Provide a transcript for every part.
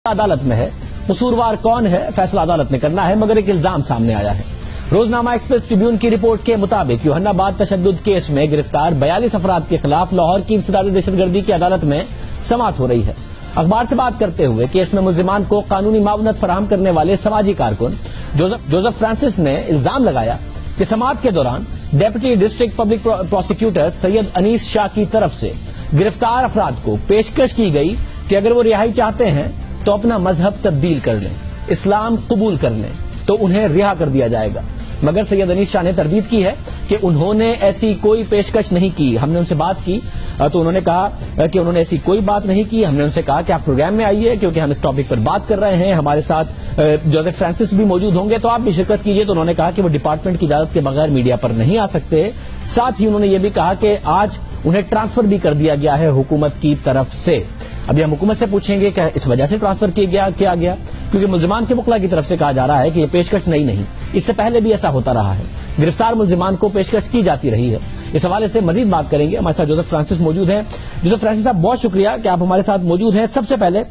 عدالت میں ہے. قصوروار کون ہے فیصلہ عدالت نے کرنا ہے، مگر ایک الزام سامنے آیا ہے. روزنامہ ایکسپریس ٹریبیون کی رپورٹ کے مطابق یوحنا آباد تشدد کیس میں گرفتار 42 افراد کے خلاف لاہور کی انسداد دہشت گردی کی عدالت میں سماعت ہو رہی ہے. اخبار سے بات کرتے ہوئے کیس میں ملزمان کو قانونی معاونت فراہم کرنے والے سماجی کارکن جوزف فرانسس نے الزام لگایا کہ سماعت کے دوران ڈیپٹی ڈسٹرکٹ پبلک پروسیکیوٹر سید انیس شاہ کی طرف سے گرفتار افراد کو پیشکش کی گئی کہ اگر وہ رہائی چاہتے ہیں تو اپنا مذہب تبدیل کر لیں، اسلام قبول کر لیں تو انہیں رہا کر دیا جائے گا. مگر سید انیس شاہ نے تردید کی ہے کہ انہوں نے ایسی کوئی پیشکش نہیں کی. ہم نے ان سے بات کی تو انہوں نے کہا کہ انہوں نے ایسی کوئی بات نہیں کی. ہم نے ان سے کہا کہ آپ پروگرام میں آئیے کیونکہ ہم اس ٹاپک پر بات کر رہے ہیں، ہمارے ساتھ جوزف فرانسس بھی موجود ہوں گے تو آپ بھی شرکت کیجیے. تو انہوں نے کہا کہ وہ ڈپارٹمنٹ کی اجازت کے بغیر میڈیا پر نہیں آ سکتے. ساتھ ہی انہوں نے یہ بھی کہا کہ آج انہیں ٹرانسفر بھی کر دیا گیا ہے حکومت کی طرف سے. ابھی ہم حکومت سے پوچھیں گے کہ اس وجہ سے ٹرانسفر کیا گیا کیونکہ ملزمان کے وکلا کی طرف سے کہا جا رہا ہے کہ یہ پیشکش نہیں، اس سے پہلے بھی ایسا ہوتا رہا ہے، گرفتار ملزمان کو پیشکش کی جاتی رہی ہے. اس حوالے سے مزید بات کریں گے. ہمارے ساتھ جوزف فرانسس موجود ہیں. جوزف فرانسس صاحب بہت شکریہ کہ آپ ہمارے ساتھ موجود ہیں. سب سے پہلے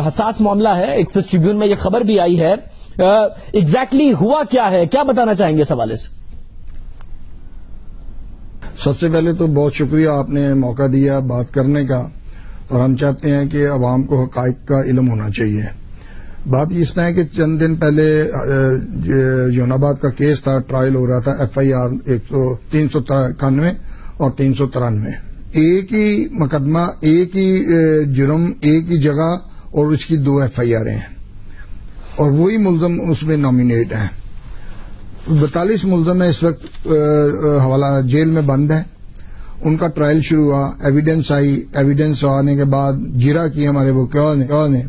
حساس معاملہ ہے، ایکسپریس ٹریبیون میں یہ خبر بھی آئی ہے، ایگزیکٹلی ہوا کیا ہے، کیا بتانا چاہیں گے اس حوالے سے؟ سب سے پہلے تو بہت شکریہ، آپ نے موقع دیا بات کرنے کا، اور ہم چاہتے ہیں کہ عوام کو حقائق کا علم ہونا چاہیے. بات اس طرح ہے کہ چند دن پہلے یوحنا آباد کا کیس تھا، ٹرائل ہو رہا تھا FIR 391 اور 393. ایک ہی مقدمہ، ایک ہی جرم، ایک ہی جگہ، اور اس کی 2 FIR ہیں، اور وہی ملزم اس میں نامینیٹ ہیں. 42 ملزم اس وقت حوالہ جیل میں بند ہیں. ان کا ٹرائل شروع ہوا، ایویڈنس آنے کے بعد جرا کی ہمارے وکلاء نے.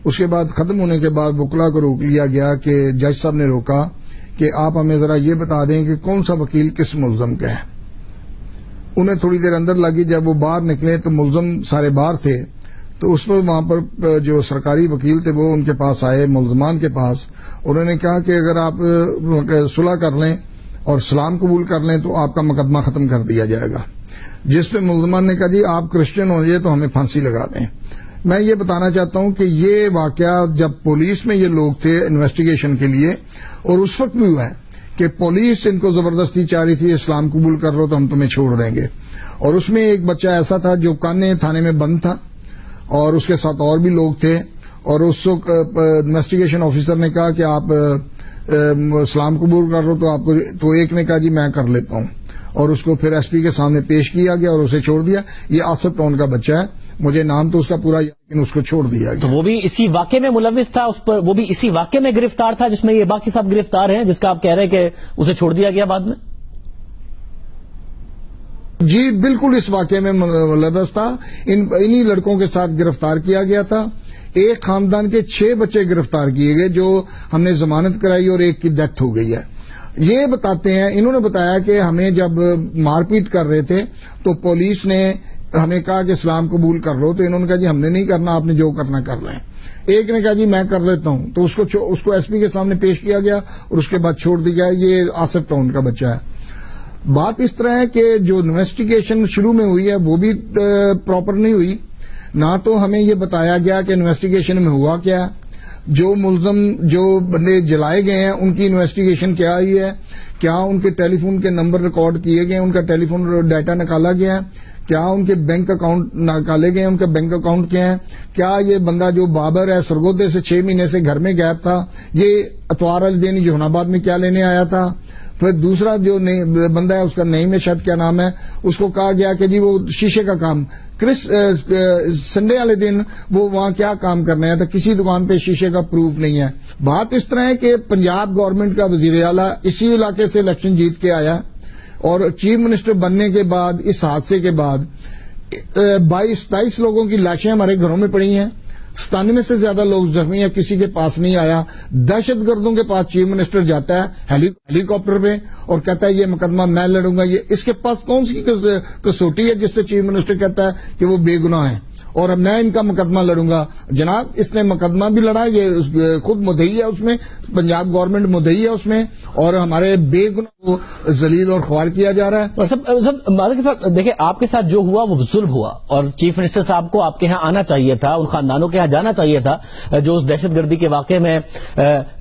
اس کے بعد ختم ہونے کے بعد وکلاء کو روک لیا گیا کہ جج صاحب نے روکا کہ آپ ہمیں ذرا یہ بتا دیں کہ کون سا وکیل کس ملزم کا ہے. انہیں تھوڑی دیر اندر لگی، جب وہ باہر نکلے تو ملزم سارے باہر تھے. تو اس وقت وہاں پر جو سرکاری وکیل تھے وہ ان کے پاس آئے، ملزمان کے پاس. انہوں نے کہا کہ اگر آپ صلح کر لیں اور اسلام قبول کر لیں تو آپ کا مقدمہ ختم کر دیا جائے گا. جس پہ ملزمان نے کہا جی آپ کرسچن ہو جائے تو ہمیں پھانسی لگا دیں. میں یہ بتانا چاہتا ہوں کہ یہ واقعہ جب پولیس میں یہ لوگ تھے انویسٹیگیشن کے لیے، اور اس وقت بھی ہوا ہے کہ پولیس ان کو زبردستی چاہ رہی تھی اسلام قبول کر لو تو ہم تمہیں چھوڑ دیں گے. اور اس میں ایک بچہ ایسا تھا جو کانے تھانے میں بند تھا، اور اس کے ساتھ اور بھی لوگ تھے. اور اس وقت انویسٹیگیشن آفیسر نے کہا کہ آپ اسلام قبول کر لو تو ایک نے کہا جی میں کر لیتا ہوں، اور اس کو پھر SP کے سامنے پیش کیا گیا اور اسے چھوڑ دیا. یہ آصف ٹاؤن کا بچہ ہے، مجھے نام تو اس کا پورا، لیکن اس کو چھوڑ دیا گیا. تو وہ بھی اسی واقعے میں ملوث تھا، اس پر وہ بھی اسی واقعے میں گرفتار تھا جس میں یہ باقی سب گرفتار ہیں، جس کا آپ کہہ رہے ہیں کہ اسے چھوڑ دیا گیا بعد میں؟ جی بالکل اس واقعے میں ملوث تھا. انہی لڑکوں کے ساتھ گرفتار کیا گیا تھا. ایک خاندان کے 6 بچے گرفتار کیے گئے جو ہم نے ضمانت کرائی، اور ایک کی ڈیتھ ہو گئی ہے. یہ بتاتے ہیں، انہوں نے بتایا کہ ہمیں جب مار پیٹ کر رہے تھے تو پولیس نے ہمیں کہا کہ اسلام قبول کر لو، تو انہوں نے کہا جی ہم نے نہیں کرنا، آپ نے جو کرنا کر لیں. ایک نے کہا جی میں کر لیتا ہوں، تو اس کو SP کے سامنے پیش کیا گیا اور اس کے بعد چھوڑ دیا گیا. یہ آصف ٹاؤن کا بچہ ہے. بات اس طرح ہے کہ جو انویسٹیگیشن شروع میں ہوئی ہے وہ بھی پراپر نہیں ہوئی. نہ تو ہمیں یہ بتایا گیا کہ انویسٹیگیشن میں ہوا کیا، جو ملزم جو بندے جلائے گئے ہیں ان کی انویسٹیگیشن کیا ہوئی ہے، کیا ان کے ٹیلی فون کے نمبر ریکارڈ کیے گئے، ان کا ٹیلی فون ڈیٹا نکالا گیا ہے، کیا ان کے بینک اکاؤنٹ نکالے گئے، ان کا بینک اکاؤنٹ کیا ہے، کیا یہ بندہ جو بابر ہے سرگودے سے 6 مہینے سے گھر میں غائب تھا، یہ اتوار والے دن یوحنا آباد میں کیا لینے آیا تھا. پھر دوسرا جو بندہ ہے اس کا نعیم شاید کیا نام ہے، اس کو کہا گیا کہ جی وہ شیشے کا کام سنڈے والے دن وہ وہاں کیا کام کرنا ہے، تو کسی دکان پہ شیشے کا پروف نہیں ہے. بات اس طرح ہے کہ پنجاب گورنمنٹ کا وزیر اعلیٰ اسی علاقے سے الیکشن جیت کے آیا، اور چیف منسٹر بننے کے بعد اس حادثے کے بعد 22-23 لوگوں کی لاشیں ہمارے گھروں میں پڑی ہیں. 97 سے زیادہ لوگ زخمی ہیں، کسی کے پاس نہیں آیا. دہشت گردوں کے پاس چیف منسٹر جاتا ہے ہیلی کاپٹر پہ اور کہتا ہے یہ مقدمہ میں لڑوں گا. یہ اس کے پاس کون سی کسوٹی ہے جس سے چیف منسٹر کہتا ہے کہ وہ بے گناہ ہیں؟ اور اب میں ان کا مقدمہ لڑوں گا. جناب اس نے مقدمہ بھی لڑا, یہ خود مدعی ہے اس میں, پنجاب گورنمنٹ مدعی ہے اس میں, اور ہمارے بے گناہ کو ذلیل اور خوار کیا جا رہا ہے. سب معذرت کے ساتھ دیکھیں, آپ کے ساتھ جو ہوا وہ ظلم ہوا, اور چیف منسٹر صاحب کو آپ کے ہاں آنا چاہیے تھا, ان خاندانوں کے ہاں جانا چاہیے تھا جو اس دہشت گردی کے واقعے میں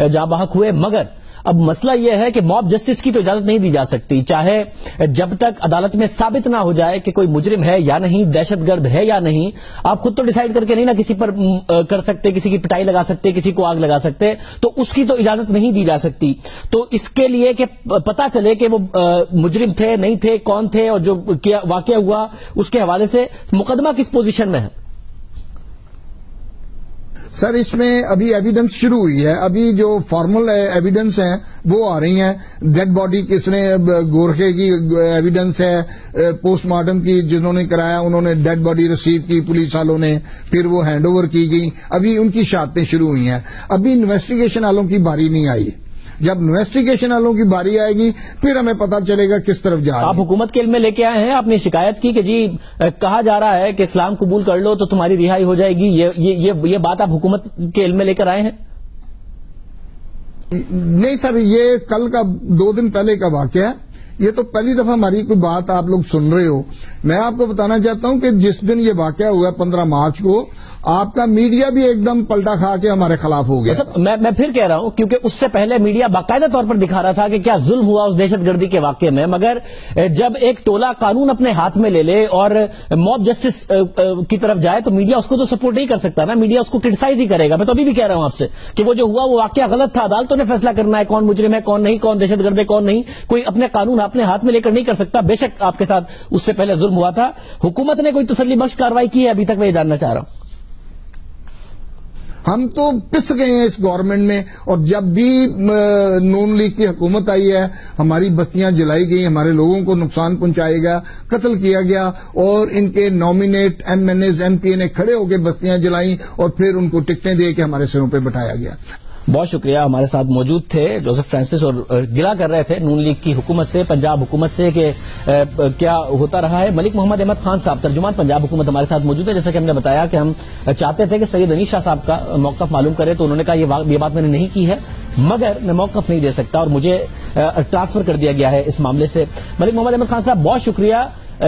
جاں بحق ہوئے. مگر اب مسئلہ یہ ہے کہ موب جسٹس کی تو اجازت نہیں دی جا سکتی, چاہے جب تک عدالت میں ثابت نہ ہو جائے کہ کوئی مجرم ہے یا نہیں, دہشت گرد ہے یا نہیں. آپ خود تو ڈیسائیڈ کر کے نہیں نا کسی پر کر سکتے, کسی کی پٹائی لگا سکتے, کسی کو آگ لگا سکتے, تو اس کی تو اجازت نہیں دی جا سکتی. تو اس کے لیے کہ پتا چلے کہ وہ مجرم تھے نہیں تھے, کون تھے, اور جو واقعہ ہوا اس کے حوالے سے مقدمہ کس پوزیشن میں ہے؟ سر اس میں ابھی ایویڈنس شروع ہوئی ہے, ابھی جو فارمل ایویڈنس ہیں وہ آ رہی ہیں. ڈیڈ باڈی کس نے, گورکھے کی ایویڈنس ہے, پوسٹ مارٹم کی جنہوں نے کرایا انہوں نے ڈیڈ باڈی ریسیو کی پولیس والوں نے, پھر وہ ہینڈ اوور کی گئی, ابھی ان کی شہادتیں شروع ہوئی ہیں. ابھی انویسٹیگیشن والوں کی باری نہیں آئی. جب انویسٹیگیشن والوں کی باری آئے گی پھر ہمیں پتا چلے گا کس طرف جا رہا ہے. آپ حکومت کے علم میں لے کے آئے ہیں, آپ نے شکایت کی کہ جی کہا جا رہا ہے کہ اسلام قبول کر لو تو تمہاری رہائی ہو جائے گی, یہ بات آپ حکومت کے علم میں لے کر آئے ہیں؟ نہیں سر, یہ کل کا 2 دن پہلے کا واقعہ ہے, یہ تو پہلی دفعہ ہماری کوئی بات آپ لوگ سن رہے ہو. میں آپ کو بتانا چاہتا ہوں کہ جس دن یہ واقعہ ہوا 15 مارچ کو, آپ کا میڈیا بھی ایک دم پلٹا کھا کے ہمارے خلاف ہو گیا. میں پھر کہہ رہا ہوں کیونکہ اس سے پہلے میڈیا باقاعدہ طور پر دکھا رہا تھا کہ کیا ظلم ہوا اس دہشت گردی کے واقعے میں, مگر جب ایک ٹولہ قانون اپنے ہاتھ میں لے لے اور موب جسٹس کی طرف جائے تو میڈیا اس کو تو سپورٹ نہیں کر سکتا نا, میڈیا اس کو کرٹیسائز ہی کرے گا. میں تو ابھی بھی کہہ رہا ہوں آپ سے کہ وہ جو ہوا وہ واقعہ غلط تھا, عدالتوں نے فیصلہ کرنا ہے کون مجرم ہے کون نہیں, کون دہشت گرد ہے کون نہیں. کوئی اپنے قانون اپنے ہاتھ میں لے کر نہیں کر سکتا. بے شک آپ کے ساتھ اس سے پہلے ظلم ہوا تھا. حکومت نے کوئی تسلی بخش کارروائی کی ہے ابھی تک؟ میں یہ جاننا چاہ رہا ہوں. ہم تو پس گئے ہیں اس گورنمنٹ میں, اور جب بھی نون لیگ کی حکومت آئی ہے ہماری بستیاں جلائی گئی, ہمارے لوگوں کو نقصان پہنچایا گیا, قتل کیا گیا, اور ان کے nominate M N As M P نے کھڑے ہو کے بستیاں جلائیں اور پھر ان کو ٹکٹیں دے کے ہمارے سروں پہ بٹھایا گیا. بہت شکریہ, ہمارے ساتھ موجود تھے جوزف فرانسس, اور گلا کر رہے تھے نون لیگ کی حکومت سے, پنجاب حکومت سے کہ کیا ہوتا رہا ہے. ملک محمد احمد خان صاحب, ترجمان پنجاب حکومت, ہمارے ساتھ موجود ہے. جیسا کہ ہم نے بتایا کہ ہم چاہتے تھے کہ سید انیس شاہ صاحب کا موقف معلوم کرے, تو انہوں نے کہا یہ بات میں نے نہیں کی ہے, مگر میں موقف نہیں دے سکتا, اور مجھے ٹرانسفر کر دیا گیا ہے اس معاملے سے. ملک محمد احمد خان صاحب بہت شکریہ.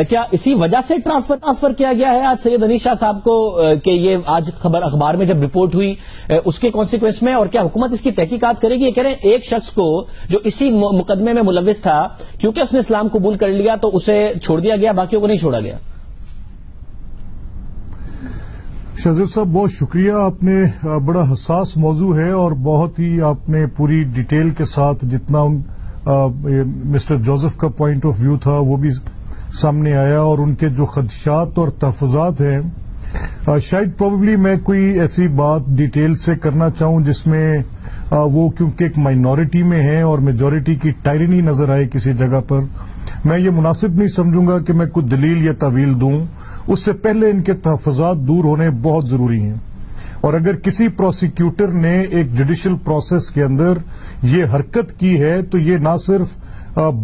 کیا اسی وجہ سے ٹرانسفر کیا گیا ہے آج سید انیس شاہ صاحب کو, کہ یہ آج خبر اخبار میں جب رپورٹ ہوئی اس کے کانسیکوینس میں, اور کیا حکومت اس کی تحقیقات کرے گی؟ یہ کہہ رہے ہیں ایک شخص کو جو اسی مقدمے میں ملوث تھا, کیونکہ اس نے اسلام قبول کر لیا تو اسے چھوڑ دیا گیا, باقیوں کو نہیں چھوڑا گیا. شاہزیب صاحب بہت شکریہ, آپ نے بڑا حساس موضوع ہے اور بہت ہی آپ نے پوری ڈیٹیل کے ساتھ جتنا مسٹر جوزف کا پوائنٹ آف ویو تھا وہ بھی سامنے آیا, اور ان کے جو خدشات اور تحفظات ہیں, شاید پروبیبلی میں کوئی ایسی بات ڈیٹیل سے کرنا چاہوں جس میں وہ کیونکہ ایک مائنورٹی میں ہیں اور میجورٹی کی ٹائرنی نظر آئے کسی جگہ پر, میں یہ مناسب نہیں سمجھوں گا کہ میں کوئی دلیل یا تعویل دوں. اس سے پہلے ان کے تحفظات دور ہونے بہت ضروری ہیں, اور اگر کسی پروسیکیوٹر نے ایک جوڈیشل پروسیس کے اندر یہ حرکت کی ہے تو یہ نہ صرف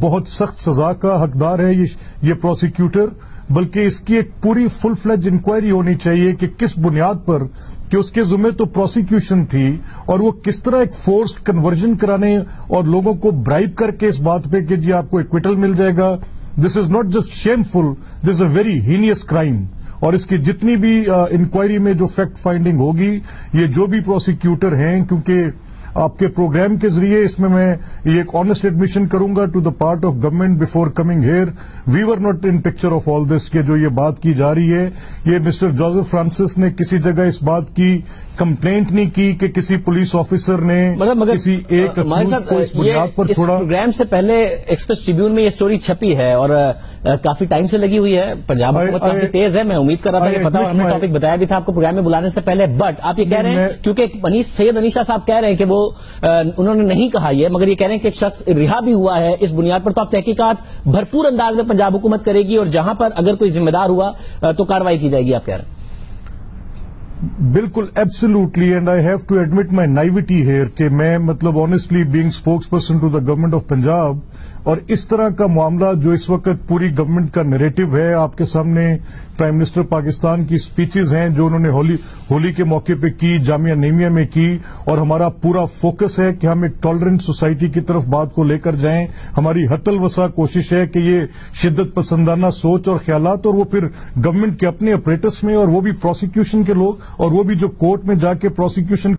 بہت سخت سزا کا حقدار ہے یہ پروسیکیوٹر, بلکہ اس کی ایک پوری فل فلیج انکوائری ہونی چاہیے کہ کس بنیاد پر, کہ اس کے ذمہ تو پروسیکیوشن تھی, اور وہ کس طرح ایک فورسڈ کنورژن کرانے اور لوگوں کو برائب کر کے اس بات پہ کہ جی آپ کو ایکویٹل مل جائے گا. This is not just shameful, this a very heinous crime. اور اس کی جتنی بھی انکوائری میں جو فیکٹ فائنڈنگ ہوگی, یہ جو بھی پروسیکیوٹر ہیں, کیونکہ آپ کے پروگرام کے ذریعے اس میں یہ ایک آنےسٹ ایڈمیشن کروں گا to the part of government before coming here, we were not in picture of all this, کہ جو یہ بات کی جا رہی ہے, یہ مسٹر جوزف فرانسس نے کسی جگہ اس بات کی کمپلینٹ نہیں کی کہ کسی پولیس آفیسر نے کسی ایک اکیوز کو اس بنیاد پر چھوڑا. اس پروگرام سے پہلے ایکسپریس ٹریبیون میں یہ سٹوری چھپی ہے اور کافی ٹائم سے لگی ہوئی ہے. پنجاب حکومت کافی تیز ہے, میں امید کر رہا تھا کہ پتا, ہم نے ٹاپک بتایا بھی تھا آپ کو پروگرام میں بلانے سے پہلے, بٹ آپ یہ کہہ رہے ہیں کیونکہ سید انیس شاہ صاحب کہہ رہے ہیں کہ وہ انہوں نے نہیں کہا یہ, مگر یہ کہہ رہے ہیں کہ ایک شخص رہا بھی ہوا ہے اس بنیاد پر, تو آپ تحقیقات بھرپور انداز میں پنجاب حکومت کرے گی, اور جہاں پر اگر کوئی ذمہ دار ہوا تو کارروائی کی جائے گی, آپ کہہ رہے ہیں؟ بالکل, absolutely, and I have to admit my naivety here کہ میں مطلب honestly being spokesperson to the government of Punjab, اور اس طرح کا معاملہ جو اس وقت پوری گورنمنٹ کا نیریٹو ہے، آپ کے سامنے پرائم منسٹر پاکستان کی سپیچز ہیں جو انہوں نے ہولی کے موقع پہ کی، جامعہ نعیمیہ میں کی، اور ہمارا پورا فوکس ہے کہ ہم ایک ٹالرنٹ سوسائٹی کی طرف بات کو لے کر جائیں. ہماری حتی الوسع کوشش ہے کہ یہ شدت پسندانہ سوچ اور خیالات، اور وہ پھر گورنمنٹ کے اپنے اپریٹس میں، اور وہ بھی پروسیکیوشن کے لوگ، اور وہ بھی جو کورٹ میں جا کے پروسیکیوشن